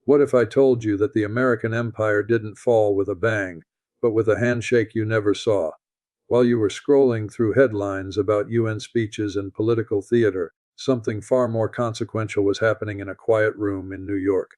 What if I told you that the American empire didn't fall with a bang, but with a handshake you never saw? While you were scrolling through headlines about UN speeches and political theater, something far more consequential was happening in a quiet room in New York.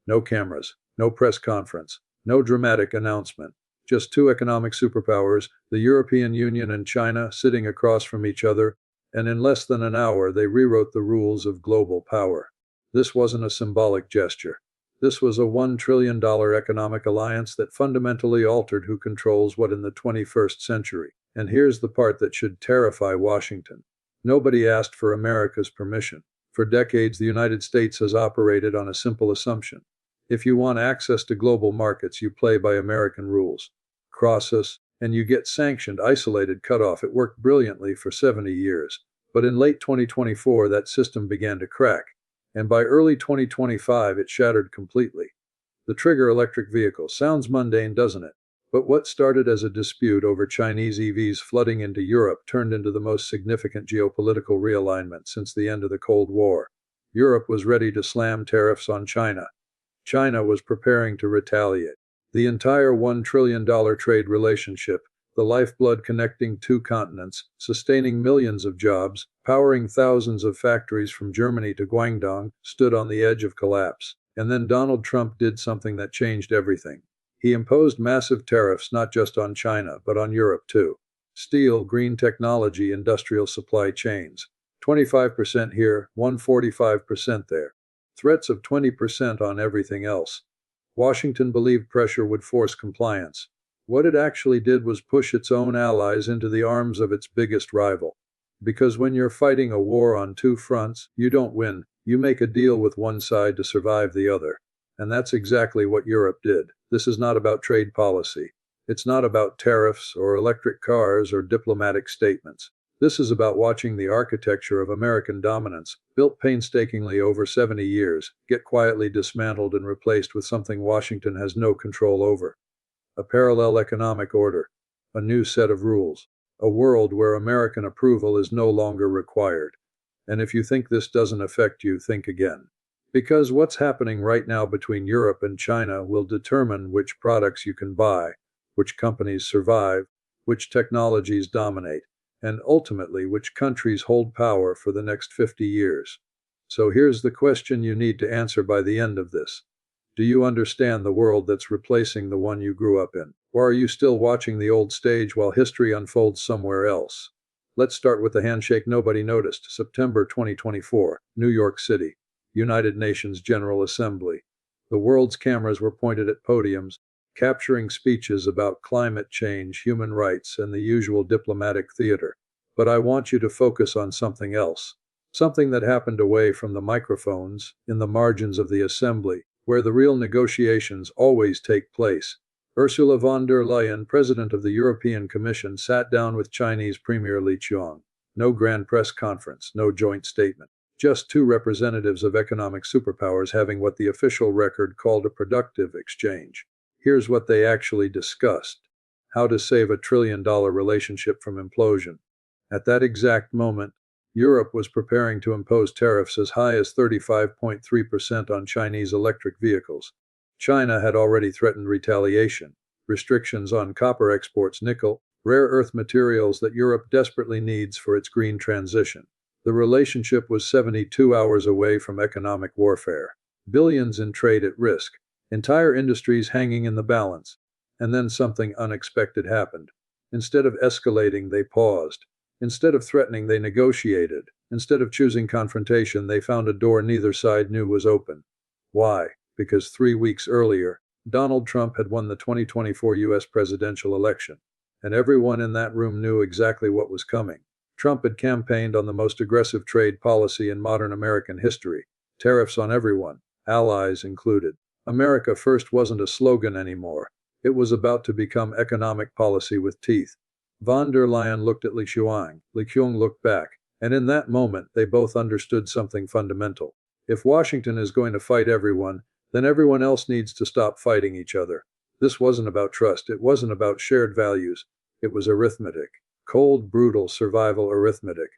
No cameras, no press conference, no dramatic announcement. Just two economic superpowers, the European Union and China, sitting across from each other, and in less than an hour they rewrote the rules of global power. This wasn't a symbolic gesture. This was a $1 trillion economic alliance that fundamentally altered who controls what in the 21st century. And here's the part that should terrify Washington. Nobody asked for America's permission. For decades, the United States has operated on a simple assumption. If you want access to global markets, you play by American rules. Cross us, and you get sanctioned, isolated, cut off. It worked brilliantly for 70 years. But in late 2024, that system began to crack. And by early 2025, it shattered completely. The trigger electric vehicle sounds mundane, doesn't it? But what started as a dispute over Chinese EVs flooding into Europe turned into the most significant geopolitical realignment since the end of the Cold War. Europe was ready to slam tariffs on China. China was preparing to retaliate. The entire $1 trillion trade relationship, the lifeblood connecting two continents, sustaining millions of jobs, powering thousands of factories from Germany to Guangdong, stood on the edge of collapse. And then Donald Trump did something that changed everything. He imposed massive tariffs not just on China, but on Europe too. Steel, green technology, industrial supply chains. 25% here, 145% there. Threats of 20% on everything else. Washington believed pressure would force compliance. What it actually did was push its own allies into the arms of its biggest rival. Because when you're fighting a war on two fronts, you don't win, you make a deal with one side to survive the other. And that's exactly what Europe did. This is not about trade policy. It's not about tariffs or electric cars or diplomatic statements. This is about watching the architecture of American dominance, built painstakingly over 70 years, get quietly dismantled and replaced with something Washington has no control over. A parallel economic order. A new set of rules. A world where American approval is no longer required. And if you think this doesn't affect you, think again. Because what's happening right now between Europe and China will determine which products you can buy, which companies survive, which technologies dominate, and ultimately which countries hold power for the next 50 years. So here's the question you need to answer by the end of this. Do you understand the world that's replacing the one you grew up in? Or are you still watching the old stage while history unfolds somewhere else? Let's start with the handshake nobody noticed. September 2024, New York City. United Nations General Assembly. The world's cameras were pointed at podiums, capturing speeches about climate change, human rights, and the usual diplomatic theater. But I want you to focus on something else. Something that happened away from the microphones, in the margins of the assembly, where the real negotiations always take place. Ursula von der Leyen, President of the European Commission, sat down with Chinese Premier Li Qiang. No grand press conference, no joint statement. Just two representatives of economic superpowers having what the official record called a productive exchange. Here's what they actually discussed. How to save a $1 trillion relationship from implosion. At that exact moment, Europe was preparing to impose tariffs as high as 35.3% on Chinese electric vehicles. China had already threatened retaliation. Restrictions on copper exports, nickel, rare earth materials that Europe desperately needs for its green transition. The relationship was 72 hours away from economic warfare. Billions in trade at risk. Entire industries hanging in the balance. And then something unexpected happened. Instead of escalating, they paused. Instead of threatening, they negotiated. Instead of choosing confrontation, they found a door neither side knew was open. Why? Because 3 weeks earlier, Donald Trump had won the 2024 U.S. presidential election. And everyone in that room knew exactly what was coming. Trump had campaigned on the most aggressive trade policy in modern American history. Tariffs on everyone, allies included. America First wasn't a slogan anymore. It was about to become economic policy with teeth. Von der Leyen looked at Li Qiang. Li Qiang looked back. And in that moment, they both understood something fundamental. If Washington is going to fight everyone, then everyone else needs to stop fighting each other. This wasn't about trust. It wasn't about shared values. It was arithmetic. Cold, brutal survival arithmetic.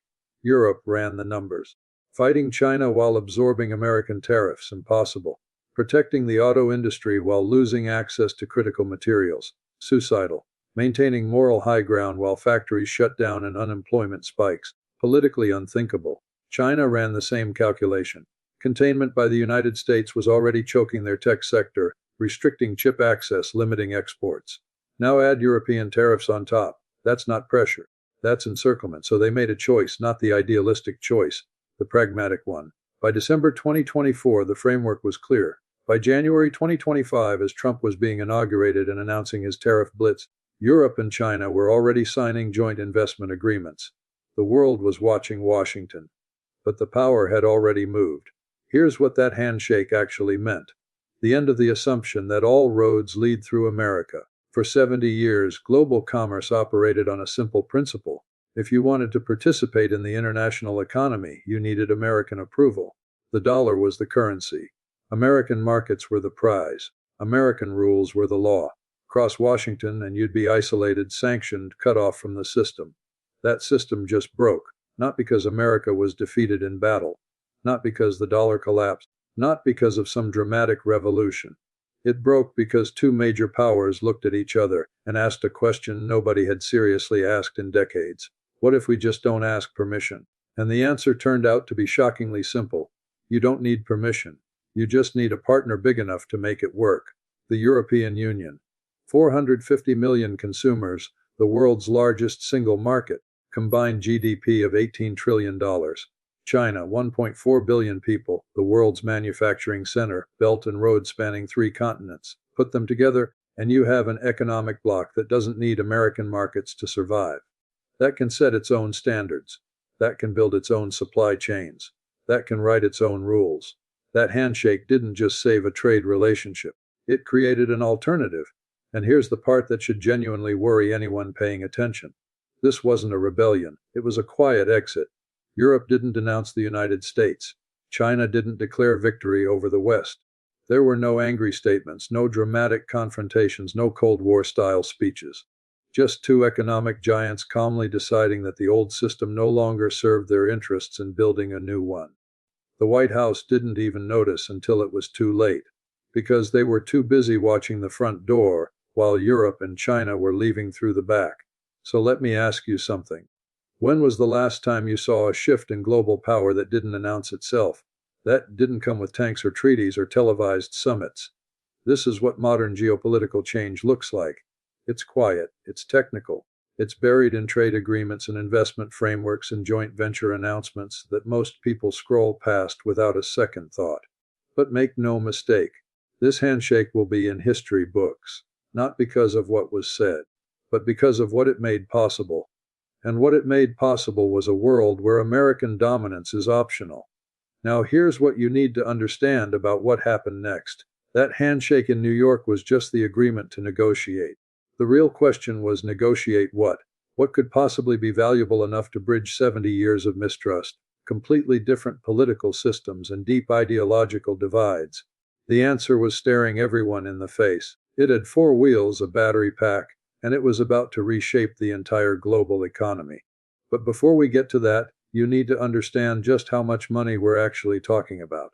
Europe ran the numbers. Fighting China while absorbing American tariffs, impossible. Protecting the auto industry while losing access to critical materials. Suicidal. Maintaining moral high ground while factories shut down and unemployment spikes. Politically unthinkable. China ran the same calculation. Containment by the United States was already choking their tech sector, restricting chip access, limiting exports. Now add European tariffs on top. That's not pressure. That's encirclement. So they made a choice, not the idealistic choice, the pragmatic one. By December 2024, the framework was clear. By January 2025, as Trump was being inaugurated and announcing his tariff blitz, Europe and China were already signing joint investment agreements. The world was watching Washington. But the power had already moved. Here's what that handshake actually meant. The end of the assumption that all roads lead through America. For 70 years, global commerce operated on a simple principle. If you wanted to participate in the international economy, you needed American approval. The dollar was the currency. American markets were the prize. American rules were the law. Cross Washington and you'd be isolated, sanctioned, cut off from the system. That system just broke, not because America was defeated in battle, not because the dollar collapsed, not because of some dramatic revolution. It broke because two major powers looked at each other and asked a question nobody had seriously asked in decades. What if we just don't ask permission? And the answer turned out to be shockingly simple. You don't need permission. You just need a partner big enough to make it work. The European Union. 450 million consumers, the world's largest single market, combined GDP of $18 trillion. China, 1.4 billion people, the world's manufacturing center, belt and road spanning 3 continents. Put them together, and you have an economic bloc that doesn't need American markets to survive. That can set its own standards. That can build its own supply chains. That can write its own rules. That handshake didn't just save a trade relationship. It created an alternative. And here's the part that should genuinely worry anyone paying attention. This wasn't a rebellion. It was a quiet exit. Europe didn't denounce the United States. China didn't declare victory over the West. There were no angry statements, no dramatic confrontations, no Cold War-style speeches. Just two economic giants calmly deciding that the old system no longer served their interests and building a new one. The White House didn't even notice until it was too late, because they were too busy watching the front door while Europe and China were leaving through the back. So let me ask you something. When was the last time you saw a shift in global power that didn't announce itself? That didn't come with tanks or treaties or televised summits. This is what modern geopolitical change looks like. It's quiet, it's technical, it's buried in trade agreements and investment frameworks and joint venture announcements that most people scroll past without a second thought. But make no mistake, this handshake will be in history books, not because of what was said, but because of what it made possible. And what it made possible was a world where American dominance is optional. Now here's what you need to understand about what happened next. That handshake in New York was just the agreement to negotiate. The real question was negotiate what? What could possibly be valuable enough to bridge 70 years of mistrust, completely different political systems and deep ideological divides? The answer was staring everyone in the face. It had 4 wheels, a battery pack, and it was about to reshape the entire global economy. But before we get to that, you need to understand just how much money we're actually talking about.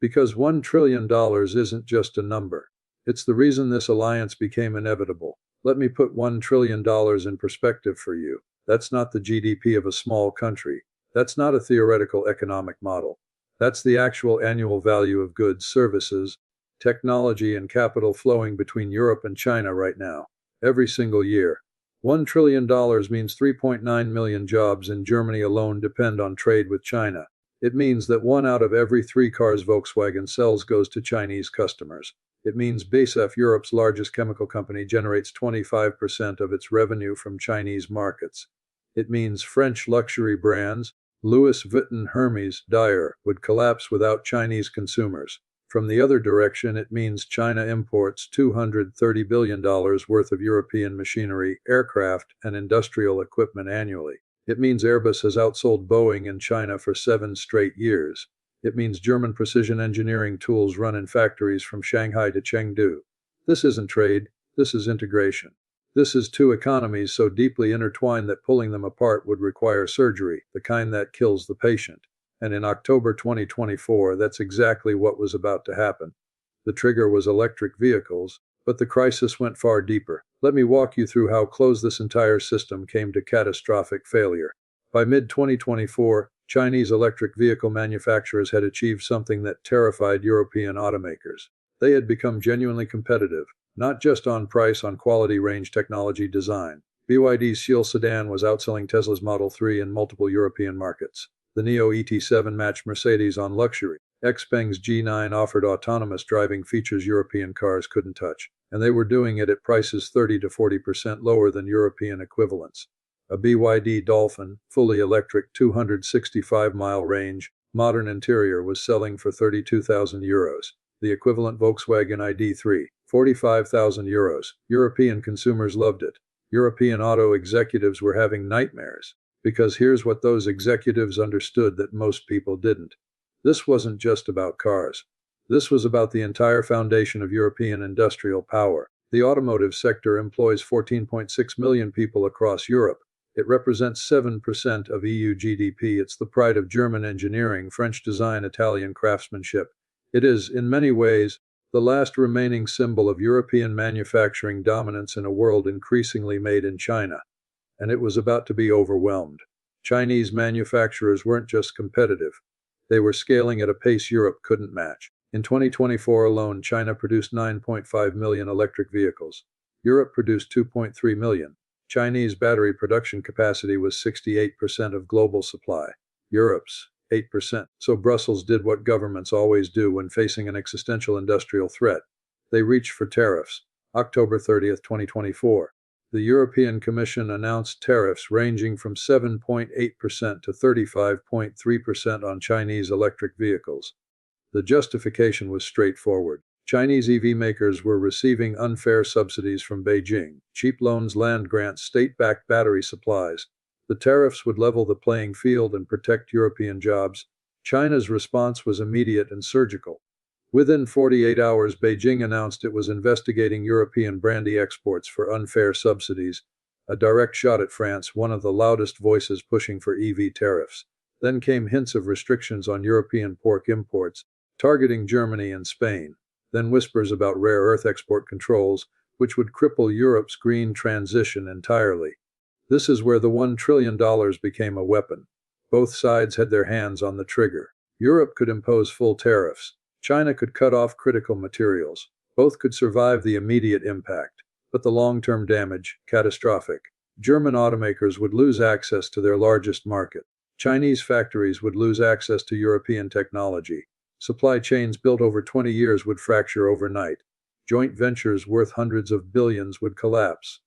Because $1 trillion isn't just a number. It's the reason this alliance became inevitable. Let me put $1 trillion in perspective for you. That's not the GDP of a small country. That's not a theoretical economic model. That's the actual annual value of goods, services, technology, and capital flowing between Europe and China right now. Every single year. $1 trillion means 3.9 million jobs in Germany alone depend on trade with China. It means that 1 out of every 3 cars Volkswagen sells goes to Chinese customers. It means BASF, Europe's largest chemical company, generates 25% of its revenue from Chinese markets. It means French luxury brands, Louis Vuitton, Hermes, Dyer, would collapse without Chinese consumers. From the other direction, it means China imports $230 billion worth of European machinery, aircraft, and industrial equipment annually. It means Airbus has outsold Boeing in China for 7 straight years. It means German precision engineering tools run in factories from Shanghai to Chengdu. This isn't trade, this is integration. This is 2 economies so deeply intertwined that pulling them apart would require surgery, the kind that kills the patient. And in October 2024, that's exactly what was about to happen. The trigger was electric vehicles, but the crisis went far deeper. Let me walk you through how close this entire system came to catastrophic failure. By mid-2024, Chinese electric vehicle manufacturers had achieved something that terrified European automakers. They had become genuinely competitive, not just on price, on quality, range, technology, design. BYD's Seal sedan was outselling Tesla's Model 3 in multiple European markets. The Neo ET7 matched Mercedes on luxury. Xpeng's G9 offered autonomous driving features European cars couldn't touch, and they were doing it at prices 30 to 40% lower than European equivalents. A BYD Dolphin, fully electric, 265-mile range, modern interior was selling for €32,000. The equivalent Volkswagen ID3, €45,000. European consumers loved it. European auto executives were having nightmares, because here's what those executives understood that most people didn't. This wasn't just about cars. This was about the entire foundation of European industrial power. The automotive sector employs 14.6 million people across Europe. It represents 7% of EU GDP. It's the pride of German engineering, French design, Italian craftsmanship. It is, in many ways, the last remaining symbol of European manufacturing dominance in a world increasingly made in China. And it was about to be overwhelmed. Chinese manufacturers weren't just competitive. They were scaling at a pace Europe couldn't match. In 2024 alone, China produced 9.5 million electric vehicles. Europe produced 2.3 million. Chinese battery production capacity was 68% of global supply. Europe's 8%. So Brussels did what governments always do when facing an existential industrial threat. They reached for tariffs. October 30, 2024. The European Commission announced tariffs ranging from 7.8% to 35.3% on Chinese electric vehicles. The justification was straightforward. Chinese EV makers were receiving unfair subsidies from Beijing, cheap loans, land grants, state-backed battery supplies. The tariffs would level the playing field and protect European jobs. China's response was immediate and surgical. Within 48 hours, Beijing announced it was investigating European brandy exports for unfair subsidies, a direct shot at France, one of the loudest voices pushing for EV tariffs. Then came hints of restrictions on European pork imports, targeting Germany and Spain. Then whispers about rare earth export controls, which would cripple Europe's green transition entirely. This is where the $1 trillion became a weapon. Both sides had their hands on the trigger. Europe could impose full tariffs. China could cut off critical materials. Both could survive the immediate impact, but the long-term damage, catastrophic. German automakers would lose access to their largest market. Chinese factories would lose access to European technology. Supply chains built over 20 years would fracture overnight. Joint ventures worth hundreds of billions would collapse.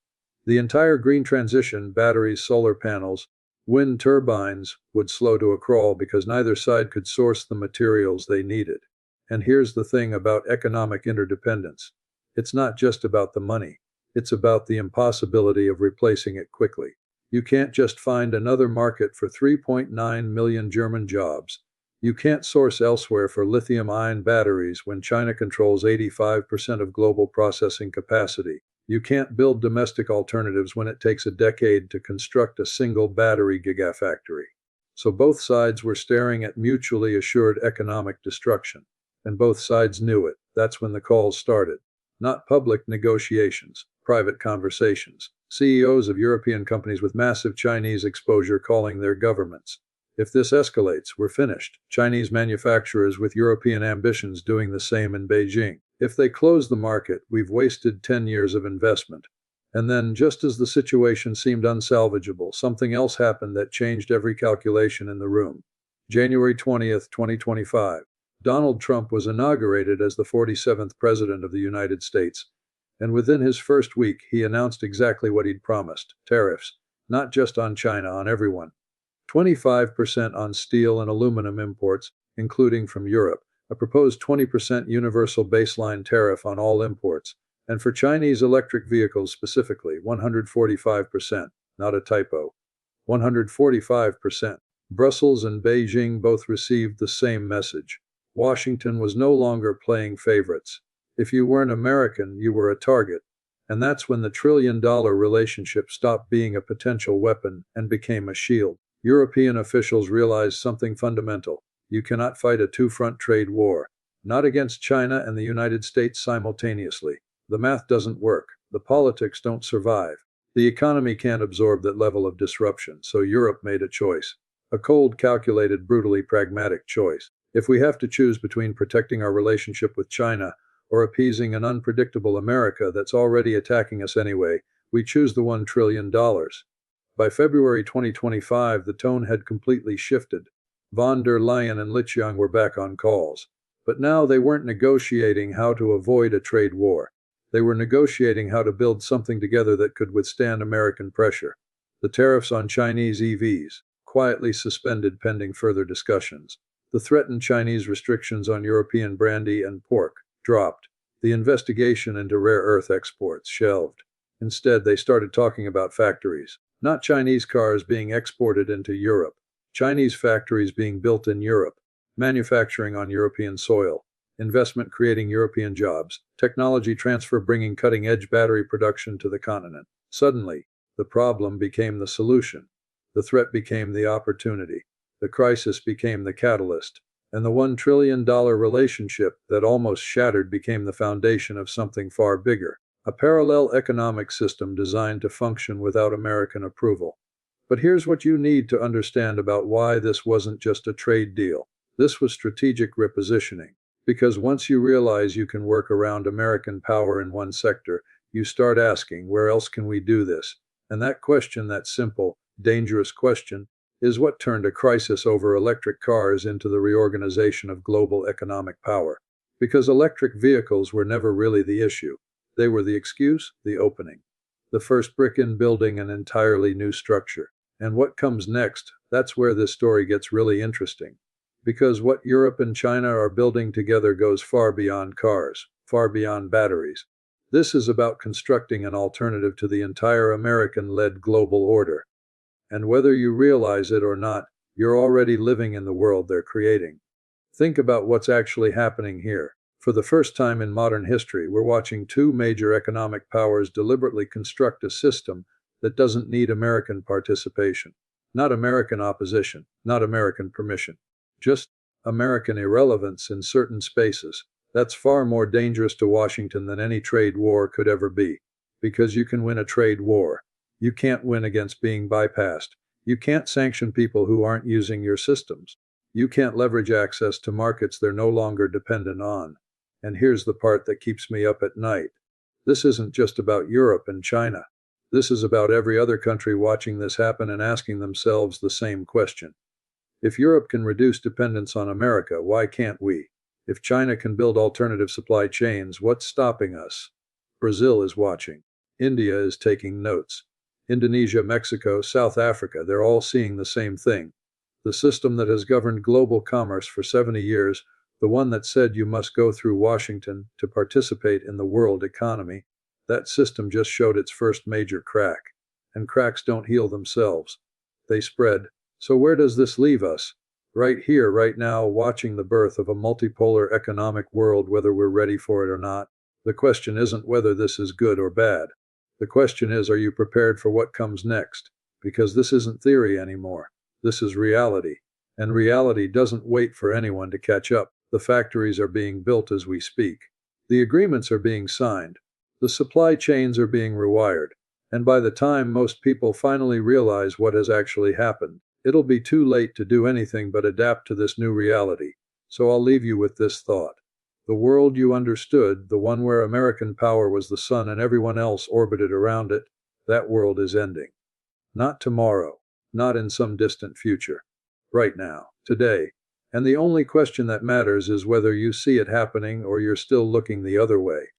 The entire green transition, batteries, solar panels, wind turbines, would slow to a crawl because neither side could source the materials they needed. And here's the thing about economic interdependence. It's not just about the money. It's about the impossibility of replacing it quickly. You can't just find another market for 3.9 million German jobs. You can't source elsewhere for lithium-ion batteries when China controls 85% of global processing capacity. You can't build domestic alternatives when it takes a decade to construct a single battery gigafactory. So both sides were staring at mutually assured economic destruction. And both sides knew it. That's when the calls started. Not public negotiations, private conversations. CEOs of European companies with massive Chinese exposure calling their governments. If this escalates, we're finished. Chinese manufacturers with European ambitions doing the same in Beijing. If they close the market, we've wasted 10 years of investment. And then, just as the situation seemed unsalvageable, something else happened that changed every calculation in the room. January 20th, 2025. Donald Trump was inaugurated as the 47th President of the United States. And within his first week, he announced exactly what he'd promised: tariffs. Not just on China, on everyone. 25% on steel and aluminum imports, including from Europe, a proposed 20% universal baseline tariff on all imports, and for Chinese electric vehicles specifically, 145%, not a typo. 145%. Brussels and Beijing both received the same message. Washington was no longer playing favorites. If you weren't American, you were a target. And that's when the trillion-dollar relationship stopped being a potential weapon and became a shield. European officials realized something fundamental. You cannot fight a two-front trade war. not against China and the United States simultaneously. The math doesn't work. The politics don't survive. The economy can't absorb that level of disruption, so Europe made a choice. A cold, calculated, brutally pragmatic choice. If we have to choose between protecting our relationship with China or appeasing an unpredictable America that's already attacking us anyway, we choose the $1 trillion. By February 2025, the tone had completely shifted. Von der Leyen and Liqiang were back on calls. But now they weren't negotiating how to avoid a trade war. They were negotiating how to build something together that could withstand American pressure. The tariffs on Chinese EVs, quietly suspended pending further discussions. The threatened Chinese restrictions on European brandy and pork, dropped. The investigation into rare earth exports, shelved. Instead, they started talking about factories. Not Chinese cars being exported into Europe. Chinese factories being built in Europe. Manufacturing on European soil. Investment creating European jobs. Technology transfer bringing cutting-edge battery production to the continent. Suddenly, the problem became the solution. The threat became the opportunity. The crisis became the catalyst. And the $1 trillion relationship that almost shattered became the foundation of something far bigger. A parallel economic system designed to function without American approval. But here's what you need to understand about why this wasn't just a trade deal. This was strategic repositioning. Because once you realize you can work around American power in one sector, you start asking, where else can we do this? And that question, that simple, dangerous question, is what turned a crisis over electric cars into the reorganization of global economic power. Because electric vehicles were never really the issue. They were the excuse, the opening. The first brick in building an entirely new structure. And what comes next, that's where this story gets really interesting. Because what Europe and China are building together goes far beyond cars, far beyond batteries. This is about constructing an alternative to the entire American-led global order. And whether you realize it or not, you're already living in the world they're creating. Think about what's actually happening here. For the first time in modern history, we're watching two major economic powers deliberately construct a system that doesn't need American participation. Not American opposition, not American permission. Just American irrelevance in certain spaces. That's far more dangerous to Washington than any trade war could ever be. Because you can win a trade war. You can't win against being bypassed. You can't sanction people who aren't using your systems. You can't leverage access to markets they're no longer dependent on. And here's the part that keeps me up at night. This isn't just about Europe and China. This is about every other country watching this happen and asking themselves the same question. If Europe can reduce dependence on America, why can't we? If China can build alternative supply chains, what's stopping us? Brazil is watching. India is taking notes. Indonesia, Mexico, South Africa, they're all seeing the same thing. The system that has governed global commerce for 70 years, the one that said you must go through Washington to participate in the world economy, that system just showed its first major crack. And cracks don't heal themselves. They spread. So where does this leave us? Right here, right now, watching the birth of a multipolar economic world, whether we're ready for it or not. The question isn't whether this is good or bad. The question is, are you prepared for what comes next? Because this isn't theory anymore. This is reality. And reality doesn't wait for anyone to catch up. The factories are being built as we speak. The agreements are being signed. The supply chains are being rewired. And by the time most people finally realize what has actually happened, it'll be too late to do anything but adapt to this new reality. So I'll leave you with this thought. The world you understood, the one where American power was the sun and everyone else orbited around it, that world is ending. Not tomorrow, not in some distant future. Right now, today. And the only question that matters is whether you see it happening or you're still looking the other way.